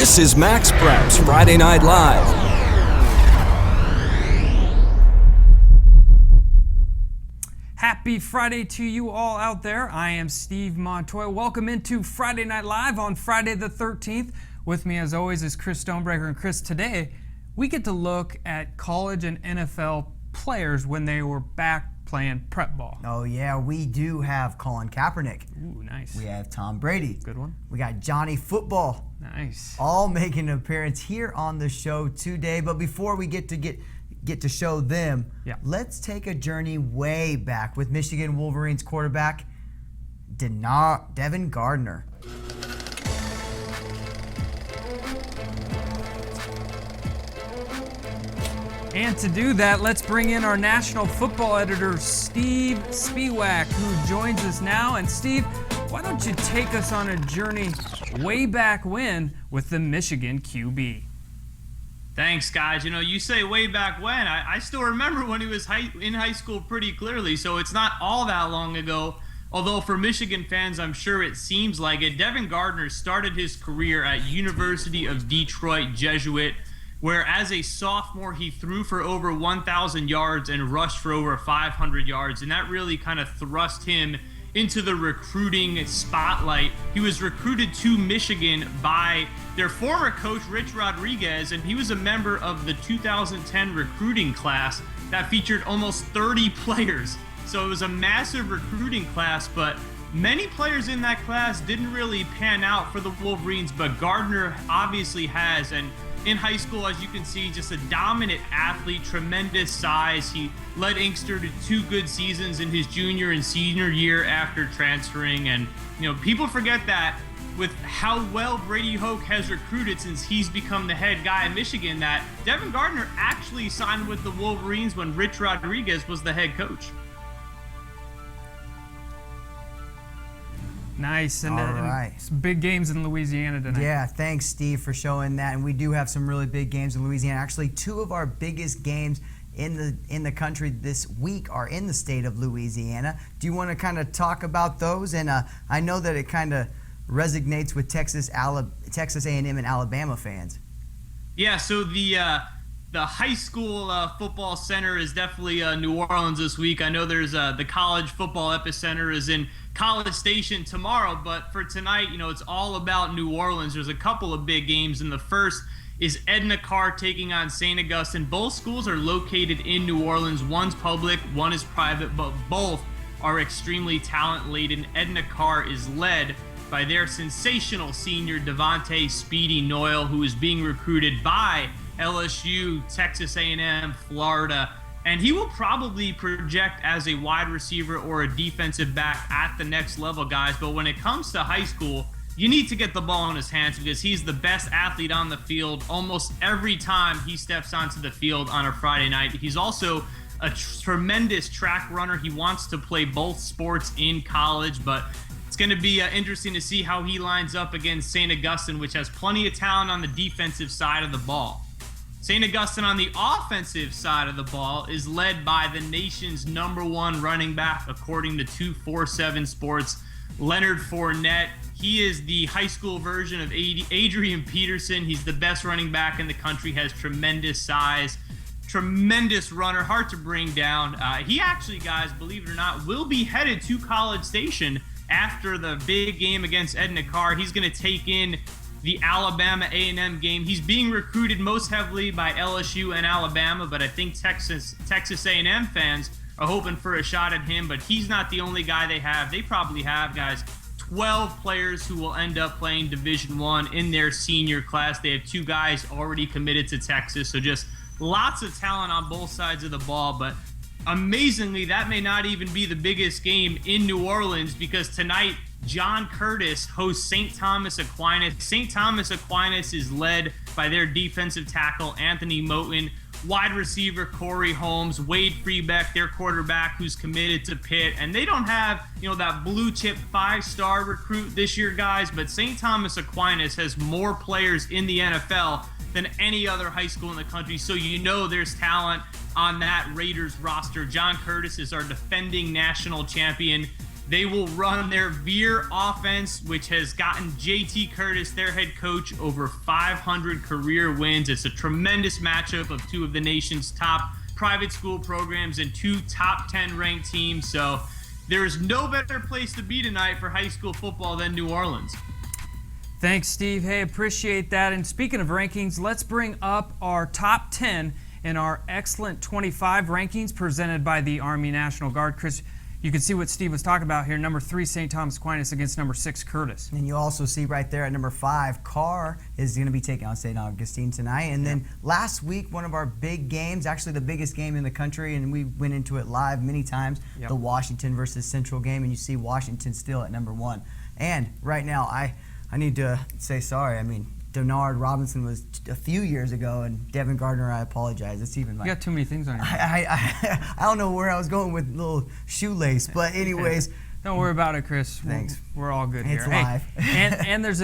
This is MaxPreps Friday Night Live. Happy Friday to you all out there. I am Steve Montoya. Welcome into Friday Night Live on Friday the 13th. With me as always is Chris Stonebraker. And Chris, today we get to look at college and NFL players when they were back playing prep ball. Oh yeah, we do have Colin Kaepernick. Ooh, nice. We have Tom Brady. Good one. We got Johnny Football. Nice. All making an appearance here on the show today. But before we get to show them, let's take a journey way back with Michigan Wolverines quarterback Devin Gardner. And to do that, let's bring in our national football editor, Steve Spiwak, who joins us now. And Steve, why don't you take us on a journey way back when with the Michigan QB? Thanks, guys. You know, you say way back when. I still remember when he was in high school pretty clearly, so it's not all that long ago. Although for Michigan fans, I'm sure it seems like it. Devin Gardner started his career at University of Detroit Jesuit, where as a sophomore, he threw for over 1,000 yards and rushed for over 500 yards. And that really kind of thrust him into the recruiting spotlight. He was recruited to Michigan by their former coach, Rich Rodriguez, and he was a member of the 2010 recruiting class that featured almost 30 players. So it was a massive recruiting class, but many players in that class didn't really pan out for the Wolverines, but Gardner obviously has. And in high school, as you can see, just a dominant athlete, tremendous size. He led Inkster to 2 good seasons in his junior and senior year after transferring. And, you know, people forget that with how well Brady Hoke has recruited since he's become the head guy in Michigan, that Devin Gardner actually signed with the Wolverines when Rich Rodriguez was the head coach. Nice. And, all right. Some big games in Louisiana tonight. Yeah, thanks, Steve, for showing that. And we do have some really big games in Louisiana. Actually, 2 of our biggest games in the country this week are in the state of Louisiana. Do you want to kind of talk about those? And I know that it kind of resonates with Texas A&M and Alabama fans. Yeah, so the high school football center is definitely New Orleans this week. I know there's the college football epicenter is in College Station tomorrow, but for tonight, you know, it's all about New Orleans. There's a couple of big games, and the first is Edna Carr taking on St. Augustine. Both schools are located in New Orleans. One's public, one is private, but both are extremely talent-laden. Edna Carr is led by their sensational senior Devontae Speedy Noyle, who is being recruited by LSU, Texas A&M, Florida, and he will probably project as a wide receiver or a defensive back at the next level, guys. But when it comes to high school, you need to get the ball in his hands because he's the best athlete on the field almost every time he steps onto the field on a Friday night. He's also a tremendous track runner. He wants to play both sports in college, but it's going to be interesting to see how he lines up against St. Augustine, which has plenty of talent on the defensive side of the ball. St. Augustine on the offensive side of the ball is led by the nation's #1 running back, according to 247 Sports, Leonard Fournette. He is the high school version of Adrian Peterson. He's the best running back in the country, has tremendous size, tremendous runner, hard to bring down. He actually, guys, believe it or not, will be headed to College Station after the big game against Edna Carr. He's going to take in the Alabama A&M game. He's being recruited most heavily by LSU and Alabama, but I think Texas A&M fans are hoping for a shot at him, but he's not the only guy they have. They probably have, guys, 12 players who will end up playing Division I in their senior class. They have 2 guys already committed to Texas, so just lots of talent on both sides of the ball. But amazingly, that may not even be the biggest game in New Orleans, because tonight John Curtis hosts St. Thomas Aquinas. St. Thomas Aquinas is led by their defensive tackle, Anthony Moten, wide receiver, Corey Holmes, Wade Freebeck, their quarterback, who's committed to Pitt. And they don't have, you know, that blue chip 5-star recruit this year, guys, but St. Thomas Aquinas has more players in the NFL than any other high school in the country. So you know there's talent on that Raiders roster. John Curtis is our defending national champion. They will run their Veer offense, which has gotten JT Curtis, their head coach, over 500 career wins. It's a tremendous matchup of two of the nation's top private school programs and two top 10 ranked teams. So there's no better place to be tonight for high school football than New Orleans. Thanks, Steve. Hey, appreciate that. And speaking of rankings, let's bring up our top 10 in our excellent 25 rankings presented by the Army National Guard. Chris, you can see what Steve was talking about here. Number 3, St. Thomas Aquinas against number 6, Curtis. And you also see right there at number 5, Carr is going to be taking on St. Augustine tonight. And then last week, one of our big games, actually the biggest game in the country, and we went into it live many times, the Washington versus Central game. And you see Washington still at number 1. And right now, I need to say sorry. I mean, Denard Robinson was a few years ago, and Devin Gardner, I apologize. It's even you got too many things on your I don't know where I was going with little shoelace, but anyways. Don't worry about it, Chris. Thanks. We're all good here. It's live. And there's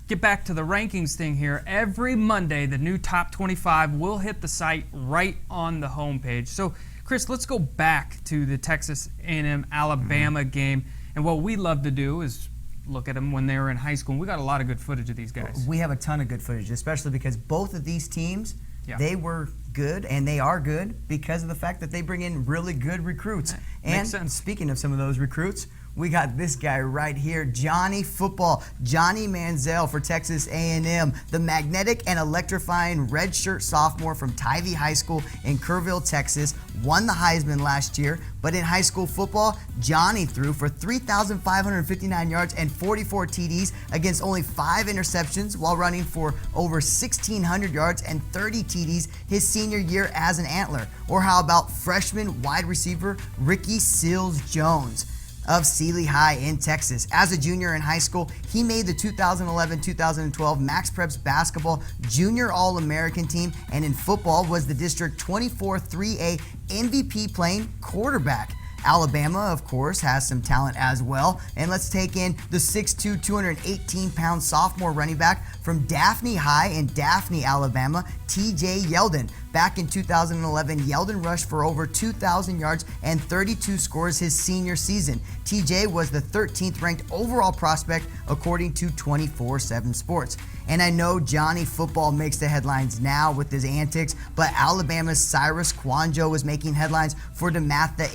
get back to the rankings thing here. Every Monday, the new top 25 will hit the site right on the homepage. So, Chris, let's go back to the Texas A&M Alabama game. And what we love to do is look at them when they were in high school. And we got a lot of good footage of these guys. We have a ton of good footage, especially because both of these teams, they were good, and they are good because of the fact that they bring in really good recruits. Makes sense. Speaking of some of those recruits, we got this guy right here, Johnny Football, Johnny Manziel for Texas A&M, the magnetic and electrifying redshirt sophomore from Tivy High School in Kerrville, Texas, won the Heisman last year. But in high school football, Johnny threw for 3,559 yards and 44 TDs against only 5 interceptions while running for over 1,600 yards and 30 TDs his senior year as an Antler. Or how about freshman wide receiver Ricky Seals-Jones of Sealy High in Texas. As a junior in high school, he made the 2011-2012 MaxPreps basketball junior All-American team, and in football was the District 24 3A MVP playing quarterback. Alabama, of course, has some talent as well. And let's take in the 6'2", 218-pound sophomore running back from Daphne High in Daphne, Alabama, TJ Yeldon. Back in 2011, Yeldon rushed for over 2,000 yards and 32 scores his senior season. TJ was the 13th ranked overall prospect according to 24/7 Sports. And I know Johnny Football makes the headlines now with his antics, but Alabama's Cyrus Kwanjo was making headlines for DeMatha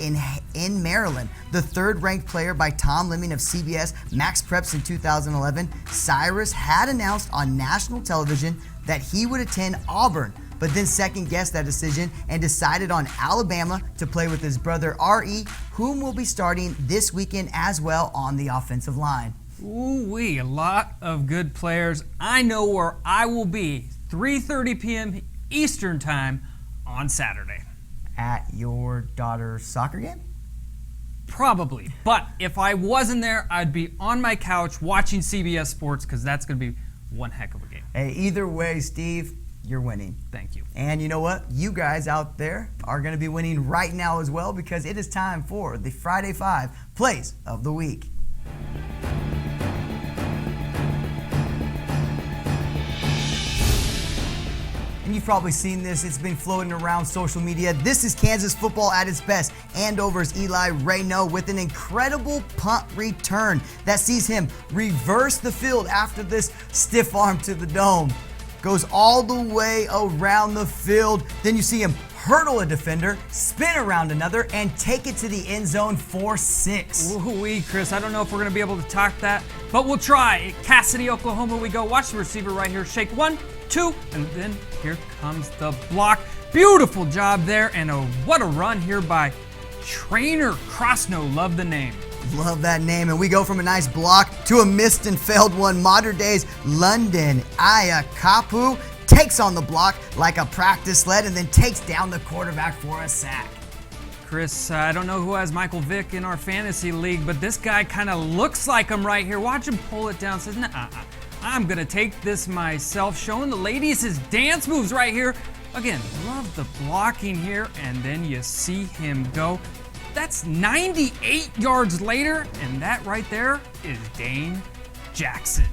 in Maryland. The third-ranked player by Tom Lemming of CBS MaxPreps in 2011, Cyrus had announced on national television that he would attend Auburn, but then second-guessed that decision and decided on Alabama to play with his brother R.E., whom will be starting this weekend as well on the offensive line. Ooh-wee, a lot of good players. I know where I will be, 3:30 p.m. Eastern Time on Saturday. At your daughter's soccer game? Probably. But if I wasn't there, I'd be on my couch watching CBS Sports because that's going to be one heck of a game. Hey, either way, Steve, you're winning. Thank you. And you know what? You guys out there are going to be winning right now as well because it is time for the Friday 5 Plays of the Week. And you've probably seen this. It's been floating around social media. This is Kansas football at its best. Andover's Eli Reyno with an incredible punt return that sees him reverse the field after this stiff arm to the dome. Goes all the way around the field. Then you see him hurdle a defender, spin around another, and take it to the end zone for 6. Ooh-wee, Chris. I don't know if we're going to be able to talk that, but we'll try. Cassidy, Oklahoma, we go. Watch the receiver right here. Shake 1, 2, and then here comes the block. Beautiful job there, and what a run here by Trainer Krosno. Love the name. Love that name. And we go from a nice block to a missed and failed one. Modern day's London Ayakapu takes on the block like a practice sled and then takes down the quarterback for a sack. Chris, I don't know who has Michael Vick in our fantasy league, but this guy kind of looks like him right here. Watch him pull it down. Says, nah, I'm going to take this myself. Showing the ladies his dance moves right here. Again, love the blocking here. And then you see him go. That's 98 yards later. And that right there is Dane Jackson.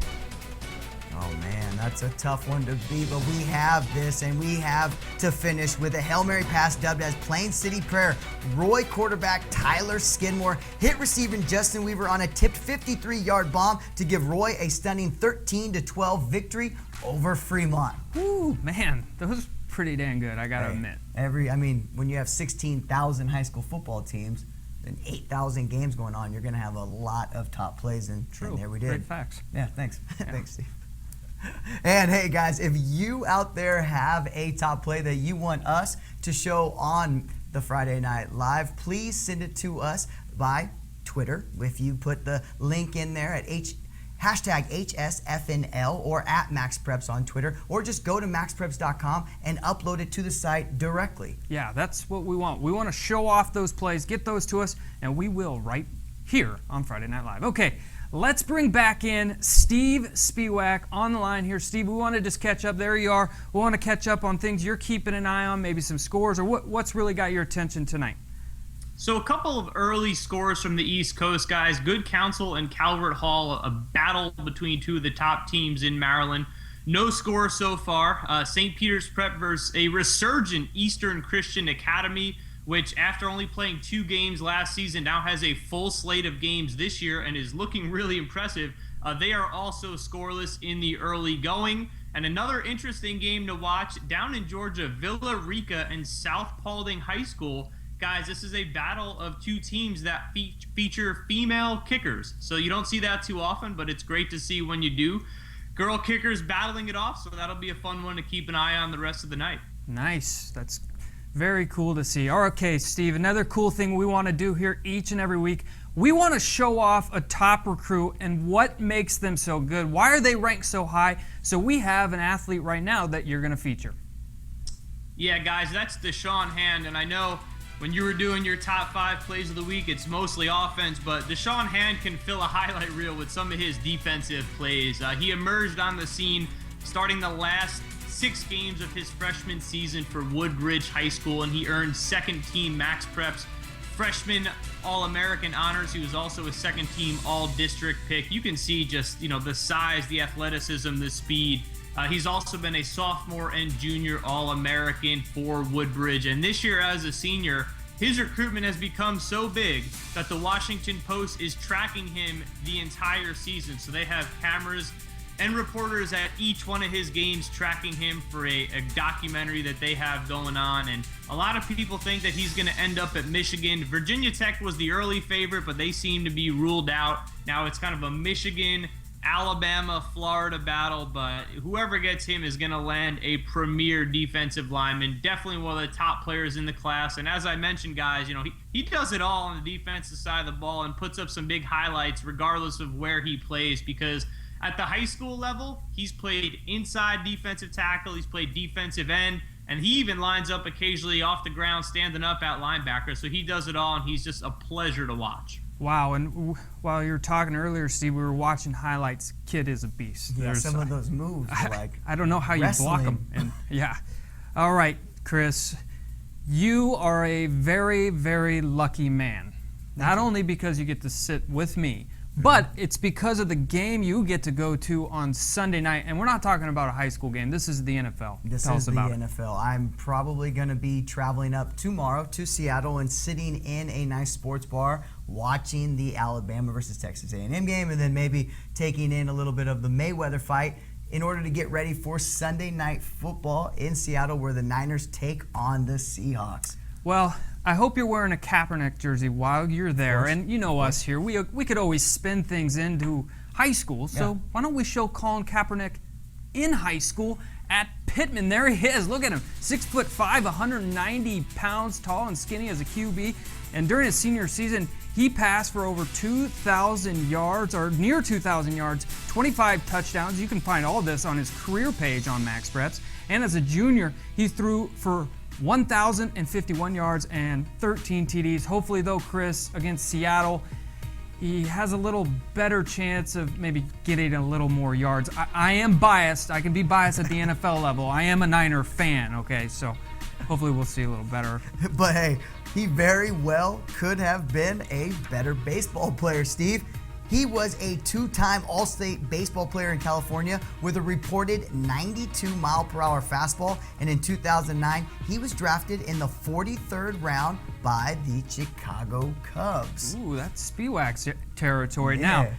Oh man, that's a tough one to beat, but we have this, and we have to finish with a Hail Mary pass dubbed as Plain City Prayer. Roy quarterback Tyler Skidmore hit receiver Justin Weaver on a tipped 53-yard bomb to give Roy a stunning 13-12 victory over Fremont. Ooh, man, that was pretty dang good, I gotta admit. When you have 16,000 high school football teams and 8,000 games going on, you're gonna have a lot of top plays, and there we did. Great facts. Yeah, thanks. Thanks, Steve. And hey guys, if you out there have a top play that you want us to show on the Friday Night Live, please send it to us by Twitter. If you put the link in there at hashtag HSFNL or at MaxPreps on Twitter, or just go to MaxPreps.com and upload it to the site directly. Yeah, that's what we want. We want to show off those plays, get those to us, and we will right here on Friday Night Live. Okay. Let's bring back in Steve Spiwak on the line here. Steve, we want to just catch up. There you are. We want to catch up on things you're keeping an eye on, maybe some scores, or what's really got your attention tonight? So a couple of early scores from the East Coast, guys. Good Counsel and Calvert Hall, a battle between two of the top teams in Maryland. No score so far. St. Peter's Prep versus a resurgent Eastern Christian Academy, which after only playing 2 games last season now has a full slate of games this year and is looking really impressive. They are also scoreless in the early going. And another interesting game to watch down in Georgia, Villa Rica and South Paulding High School. Guys, this is a battle of 2 teams that feature female kickers. So you don't see that too often, but it's great to see when you do. Girl kickers battling it off, so that'll be a fun one to keep an eye on the rest of the night. Nice. That's very cool to see. Okay, Steve, another cool thing we want to do here each and every week, we want to show off a top recruit and what makes them so good. Why are they ranked so high? So we have an athlete right now that you're going to feature. Yeah, guys, that's Deshaun Hand, and I know when you were doing your top 5 plays of the week, it's mostly offense, but Deshaun Hand can fill a highlight reel with some of his defensive plays. He emerged on the scene starting the last 6 games of his freshman season for Woodbridge High School, and he earned second-team MaxPreps freshman All-American honors. He was also a second-team All-District pick. You can see just, the size, the athleticism, the speed. He's also been a sophomore and junior All-American for Woodbridge, and this year as a senior, his recruitment has become so big that the Washington Post is tracking him the entire season. So they have cameras and reporters at each one of his games tracking him for a documentary that they have going on. And a lot of people think that he's going to end up at Michigan. Virginia Tech was the early favorite, but they seem to be ruled out. Now it's kind of a Michigan, Alabama, Florida battle, but whoever gets him is going to land a premier defensive lineman, definitely one of the top players in the class. And as I mentioned, guys, he does it all on the defensive side of the ball and puts up some big highlights regardless of where he plays, because at the high school level, he's played inside defensive tackle, he's played defensive end, and he even lines up occasionally off the ground standing up at linebacker. So he does it all, and he's just a pleasure to watch. Wow, and while you were talking earlier, Steve, we were watching highlights. Kid is a beast. Yeah, some of those moves are like I don't know how wrestling. You block them. And, yeah. All right, Chris, you are a very, very lucky man. Not only because you get to sit with me, but it's because of the game you get to go to on Sunday night. And we're not talking about a high school game. This is the NFL. This is the NFL. I'm probably going to be traveling up tomorrow to Seattle and sitting in a nice sports bar watching the Alabama versus Texas A&M game, and then maybe taking in a little bit of the Mayweather fight in order to get ready for Sunday night football in Seattle, where the Niners take on the Seahawks. Well, I hope you're wearing a Kaepernick jersey while you're there. And you know us here, we could always spin things into high school. So why don't we show Colin Kaepernick in high school at Pittman? There he is. Look at him. 6'5", 190 pounds tall and skinny as a QB. And during his senior season, he passed for over 2,000 yards, or near 2,000 yards, 25 touchdowns. You can find all this on his career page on MaxPreps. And as a junior, he threw for 1,051 yards and 13 TDs. Hopefully, though, Chris, against Seattle, he has a little better chance of maybe getting a little more yards. I am biased. I can be biased at the NFL level. I am a Niner fan, okay? So hopefully we'll see a little better. But hey, he very well could have been a better baseball player, Steve. He was a two-time All-State baseball player in California with a reported 92-mile-per-hour fastball, and in 2009, he was drafted in the 43rd round by the Chicago Cubs. Ooh, that's Spiwak's territory. Yeah. Now,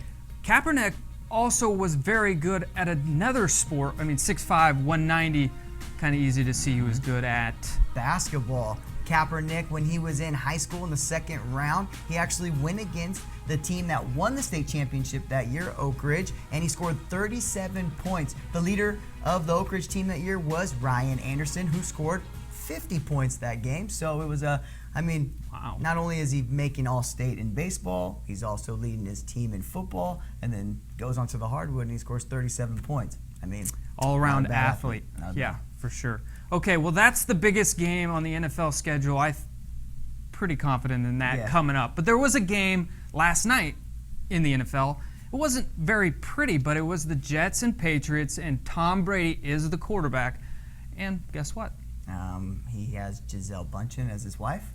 Kaepernick also was very good at another sport. I mean, 6'5", 190, kind of easy to see he was good at. Basketball. Kaepernick, when he was in high school in the second round, he actually went against the team that won the state championship that year, Oak Ridge, and he scored 37 points. The leader of the Oak Ridge team that year was Ryan Anderson, who scored 50 points that game. So it was Wow. Not only is he making All-State in baseball, he's also leading his team in football, and then goes onto the hardwood and he scores 37 points. All-around not a bad athlete. Not a Yeah, bad. for sure. Okay, well, that's the biggest game on the NFL schedule. I'm pretty confident in that coming up. But there was a game last night in the NFL. It wasn't very pretty, but it was the Jets and Patriots, and Tom Brady is the quarterback. And guess what? He has Gisele Bundchen as his wife.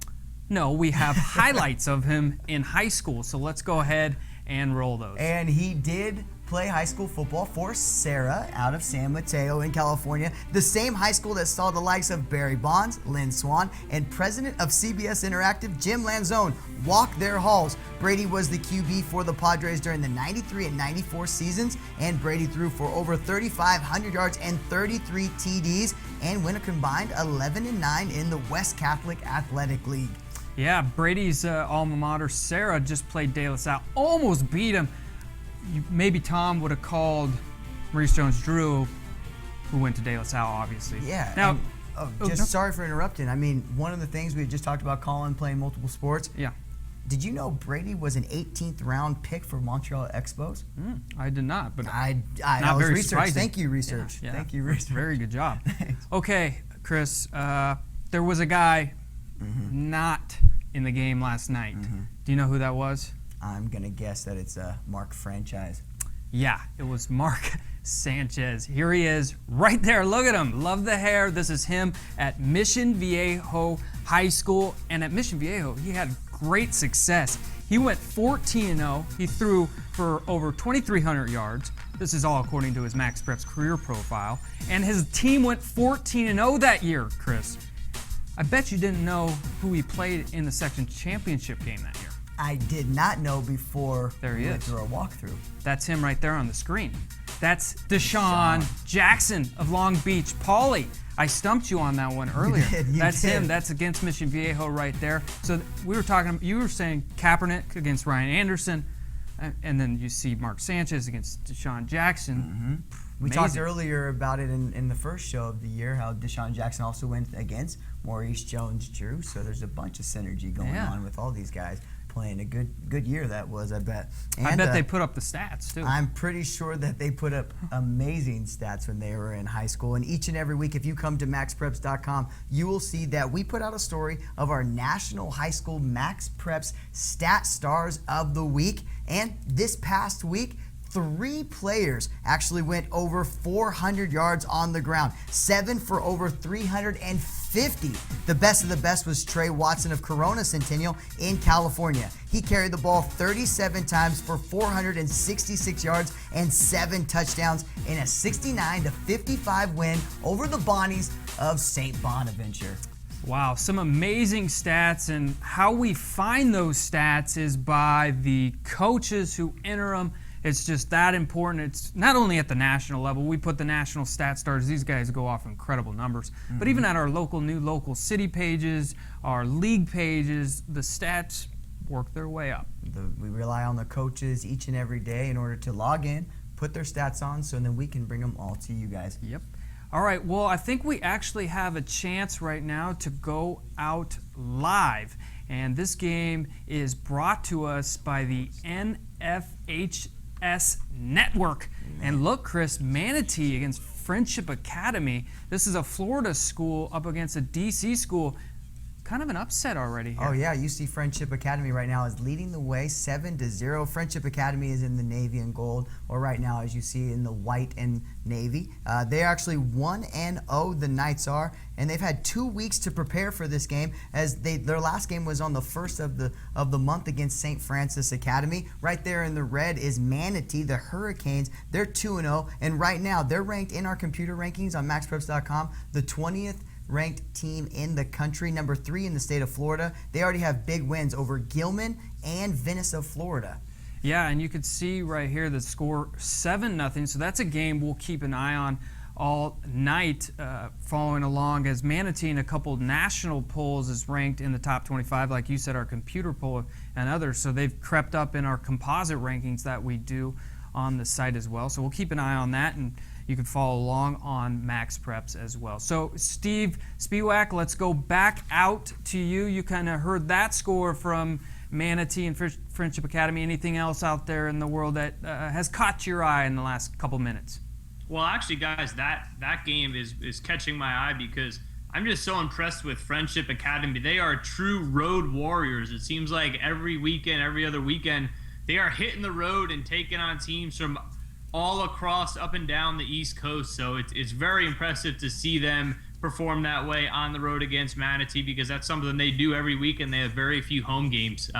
No, we have highlights of him in high school, so let's go ahead and roll those. And he did play high school football for Sarah out of San Mateo in California, the same high school that saw the likes of Barry Bonds, Lynn Swann, and president of CBS Interactive, Jim Lanzone, walk their halls. Brady was the QB for the Padres during the 93 and 94 seasons, and Brady threw for over 3,500 yards and 33 TDs, and went a combined 11-9 in the West Catholic Athletic League. Yeah, Brady's alma mater, Sarah, just played De La Salle, almost beat him. Maybe Tom would have called Maurice Jones-Drew, who went to De La Salle, obviously. Yeah. Now, Sorry for interrupting. One of the things we had just talked about, Colin playing multiple sports. Yeah. Did you know Brady was an 18th round pick for Montreal Expos? I did not, but Not not very research. surprising. Thank you, research. Yeah. Thank you, research. Very good job. Okay, Chris, there was a guy not in the game last night. Do you know who that was? I'm going to guess that it's a Mark franchise. Yeah, it was Mark Sanchez. Here he is right there. Look at him. Love the hair. This is him at Mission Viejo High School. And at Mission Viejo, he had great success. He went 14-0. He threw for over 2,300 yards. This is all according to his MaxPreps career profile. And his team went 14-0 that year, Chris. I bet you didn't know who he played in the section championship game that year. I did not know before There he we went is. through our walkthrough. That's him right there on the screen. That's Deshaun Jackson of Long Beach. Paulie, I stumped you on that one earlier. You That's did. him. That's against Mission Viejo right there. So we were talking, you were saying Kaepernick against Ryan Anderson, and then you see Mark Sanchez against Deshaun Jackson. We talked Amazing. earlier about it in the first show of the year, how Deshaun Jackson also went against Maurice Jones-Drew. So there's a bunch of synergy going on with all these guys playing a good year that was, I bet. And, I bet they put up the stats, too. I'm pretty sure that they put up amazing stats when they were in high school. And each and every week, if you come to MaxPreps.com, you will see that we put out a story of our National High School MaxPreps Stat Stars of the Week. And this past week, 3 players actually went over 400 yards on the ground. 7 for over 350. The best of the best was Trey Watson of Corona Centennial in California. He carried the ball 37 times for 466 yards and 7 touchdowns in a 69-55 win over the Bonnies of St. Bonaventure. Wow, some amazing stats, and how we find those stats is by the coaches who enter them. It's just that important. It's not only at the national level. We put the national stat stars. These guys go off incredible numbers. But even at our local city pages, our league pages, the stats work their way up. We rely on the coaches each and every day in order to log in, put their stats on, so then we can bring them all to you guys. Yep. All right, well, I think we actually have a chance right now to go out live. And this game is brought to us by the NFHS Network. And look, Chris, Manatee against Friendship Academy. This is a Florida school up against a DC school. kind of an upset already here. Oh yeah, UC Friendship Academy right now is leading the way 7-0. Friendship Academy is in the navy and gold, or right now as you see in the white and navy. They're actually 1-0, the Knights are, and they've had 2 weeks to prepare for this game as their last game was on the 1st of the month against St. Francis Academy. Right there in the red is Manatee, the Hurricanes. They're 2-0, and right now they're ranked in our computer rankings on MaxPreps.com, the 20th ranked team in the country, number 3 in the state of Florida. They already have big wins over Gilman and Venice of Florida. Yeah, and you can see right here the score 7-0. So that's a game we'll keep an eye on all night, following along as Manatee in a couple national polls is ranked in the top 25, like you said, our computer poll and others. So they've crept up in our composite rankings that we do on the site as well. So we'll keep an eye on that, and you can follow along on MaxPreps as well. So Steve Spiwak, let's go back out to you. You kind of heard that score from Manatee and Friendship Academy. Anything else out there in the world that has caught your eye in the last couple minutes? Well, actually, guys, that game is catching my eye because I'm just so impressed with Friendship Academy. They are true road warriors. It seems like every weekend, every other weekend, they are hitting the road and taking on teams from all across, up and down the East Coast. So it's very impressive to see them perform that way on the road against Manatee, because that's something they do every week, and they have very few home games.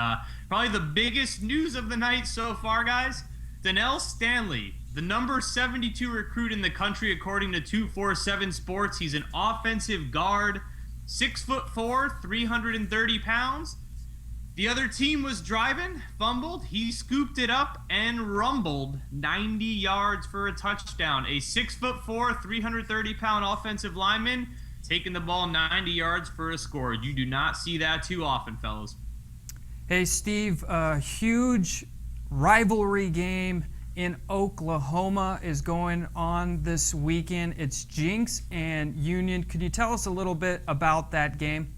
Probably the biggest news of the night so far, guys, Donnell Stanley, the number 72 recruit in the country according to 247 Sports. He's an offensive guard, 6'4", 330 pounds. The other team was driving, fumbled, he scooped it up and rumbled 90 yards for a touchdown. A 6'4", 330-pound offensive lineman taking the ball 90 yards for a score. You do not see that too often, fellas. Hey, Steve, a huge rivalry game in Oklahoma is going on this weekend. It's Jenks and Union. Could you tell us a little bit about that game?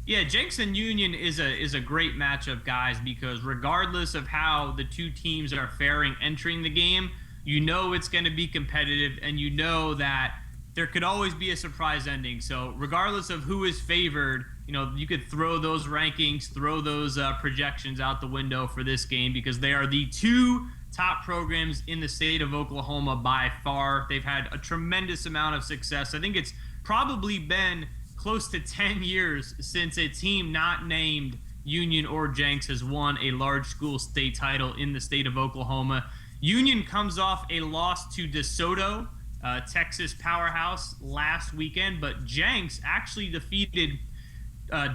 Yeah, Jenks and Union is a great matchup, guys, because regardless of how the two teams are faring entering the game, you know it's going to be competitive, and you know that there could always be a surprise ending. So regardless of who is favored, you could throw those rankings, throw those projections out the window for this game, because they are the two top programs in the state of Oklahoma by far. They've had a tremendous amount of success. I think it's probably been close to 10 years since a team not named Union or Jenks has won a large school state title in the state of Oklahoma. Union comes off a loss to DeSoto, Texas powerhouse, last weekend, but Jenks actually defeated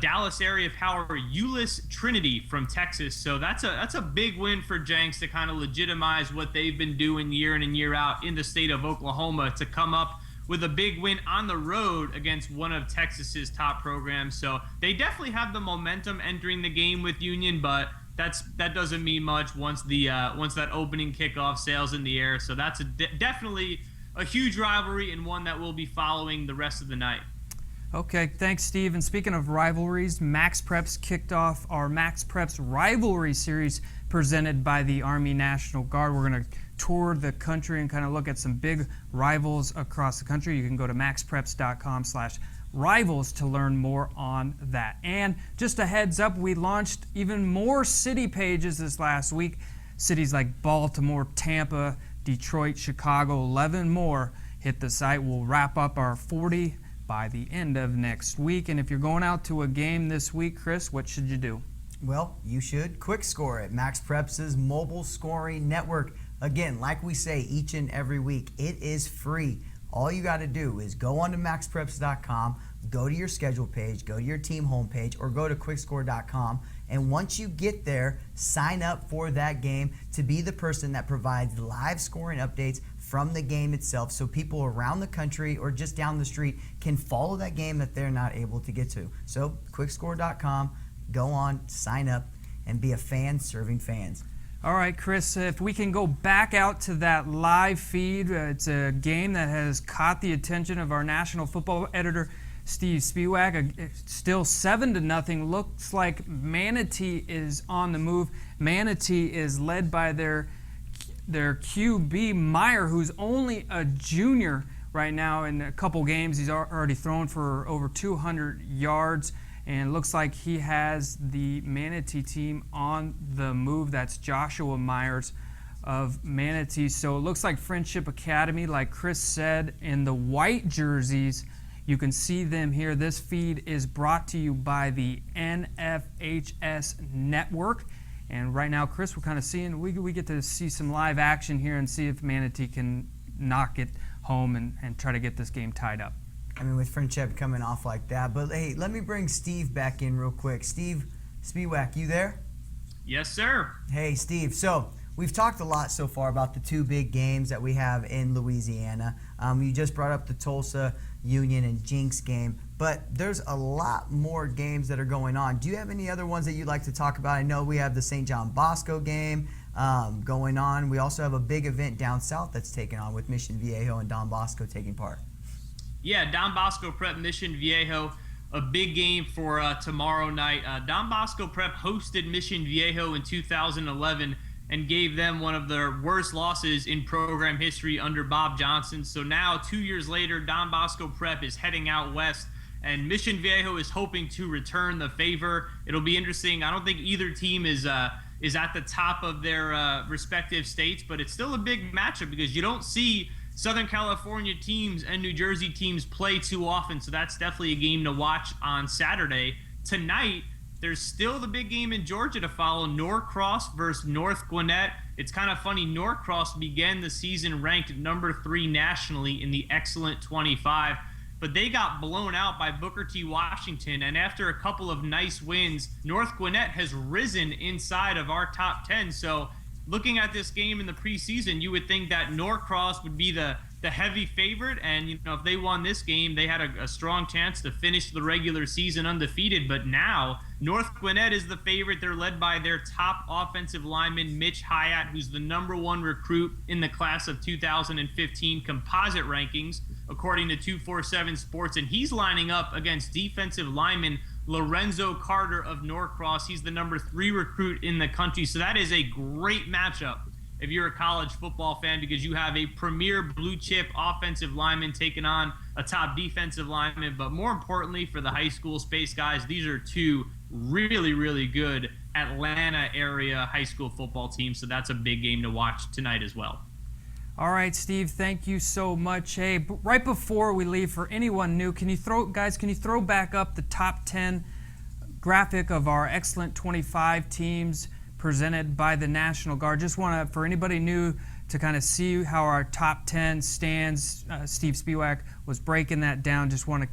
Dallas area power Euless Trinity from Texas. So that's a big win for Jenks to kind of legitimize what they've been doing year in and year out in the state of Oklahoma, to come up with a big win on the road against one of Texas's top programs. So they definitely have the momentum entering the game with Union, but that doesn't mean much once that opening kickoff sails in the air. So that's definitely a huge rivalry, and one that we'll be following the rest of the night. Okay, thanks, Steve. And speaking of rivalries, MaxPreps kicked off our MaxPreps rivalry series presented by the Army National Guard. We're going to tour the country and kind of look at some big rivals across the country. You can go to maxpreps.com/rivals to learn more on that. And just a heads up, we launched even more city pages this last week. Cities like Baltimore, Tampa, Detroit, Chicago, 11 more hit the site. We'll wrap up our 40 by the end of next week. And if you're going out to a game this week, Chris, what should you do? Well, you should quick score it. MaxPreps' mobile scoring network. Again, like we say each and every week, it is free. All you got to do is go onto maxpreps.com, go to your schedule page, go to your team homepage, or go to quickscore.com. And once you get there, sign up for that game to be the person that provides live scoring updates from the game itself, so people around the country or just down the street can follow that game that they're not able to get to. So quickscore.com, go on, sign up, and be a fan serving fans. All right, Chris, if we can go back out to that live feed, it's a game that has caught the attention of our national football editor, Steve Spiwak. Still 7-0. Looks like Manatee is on the move. Manatee is led by their QB, Meyer, who's only a junior right now. In a couple games, he's already thrown for over 200 yards. And it looks like he has the Manatee team on the move. That's Joshua Myers of Manatee. So it looks like Friendship Academy, like Chris said, in the white jerseys. You can see them here. This feed is brought to you by the NFHS Network. And right now, Chris, we're kind of seeing, we get to see some live action here and see if Manatee can knock it home and try to get this game tied up. I mean, with Friendship coming off like that. But, hey, let me bring Steve back in real quick. Steve Spiwak, you there? Yes, sir. Hey, Steve. So we've talked a lot so far about the two big games that we have in Louisiana. You just brought up the Tulsa Union and Jinx game, but there's a lot more games that are going on. Do you have any other ones that you'd like to talk about? I know we have the St. John Bosco game going on. We also have a big event down south that's taken on with Mission Viejo and Don Bosco taking part. Yeah, Don Bosco Prep Mission Viejo, a big game for tomorrow night. Don Bosco Prep hosted Mission Viejo in 2011 and gave them one of their worst losses in program history under Bob Johnson. So now, 2 years later, Don Bosco Prep is heading out west, and Mission Viejo is hoping to return the favor. It'll be interesting. I don't think either team is at the top of their respective states, but it's still a big matchup because you don't see Southern California teams and New Jersey teams play too often, so that's definitely a game to watch on Saturday. Tonight, there's still the big game in Georgia to follow, Norcross versus North Gwinnett. It's kind of funny, Norcross began the season ranked number 3 nationally in the Excellent 25, but they got blown out by Booker T. Washington, and after a couple of nice wins, North Gwinnett has risen inside of our top 10. So looking at this game in the preseason, you would think that Norcross would be the heavy favorite, and if they won this game, they had a strong chance to finish the regular season undefeated. But now North Gwinnett is the favorite. They're led by their top offensive lineman, Mitch Hyatt, who's the #1 recruit in the class of 2015 composite rankings, according to 247 Sports, and he's lining up against defensive lineman Lorenzo Carter of Norcross. He's the #3 recruit in the country. So that is a great matchup if you're a college football fan, because you have a premier blue chip offensive lineman taking on a top defensive lineman. But more importantly, for the high school space guys, these are two really, really good Atlanta area high school football teams. So that's a big game to watch tonight as well. All right, Steve, thank you so much. Hey, right before we leave, for anyone new, can you throw back up the top 10 graphic of our Excellent 25 teams presented by the National Guard? Just want to, for anybody new, to kind of see how our top 10 stands. Steve Spiwak was breaking that down. Just want to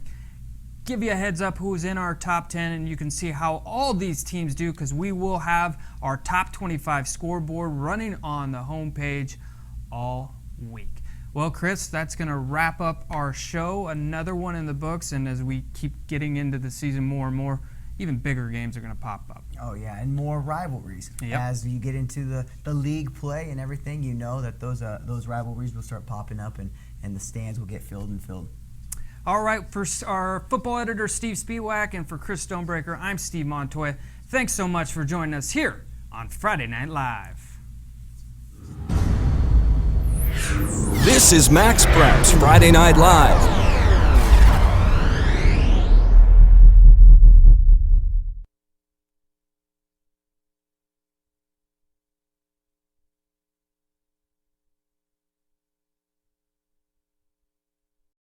give you a heads up who's in our top 10, and you can see how all these teams do, because we will have our top 25 scoreboard running on the homepage all week. Well, Chris, that's going to wrap up our show. Another one in the books, and as we keep getting into the season more and more, even bigger games are going to pop up. Oh, yeah, and more rivalries. Yep. As you get into the league play and everything, you know that those rivalries will start popping up, and the stands will get filled and filled. All right, for our football editor, Steve Spiwak, and for Chris Stonebraker, I'm Steve Montoya. Thanks so much for joining us here on Friday Night Live. This is MaxPreps Friday Night Live.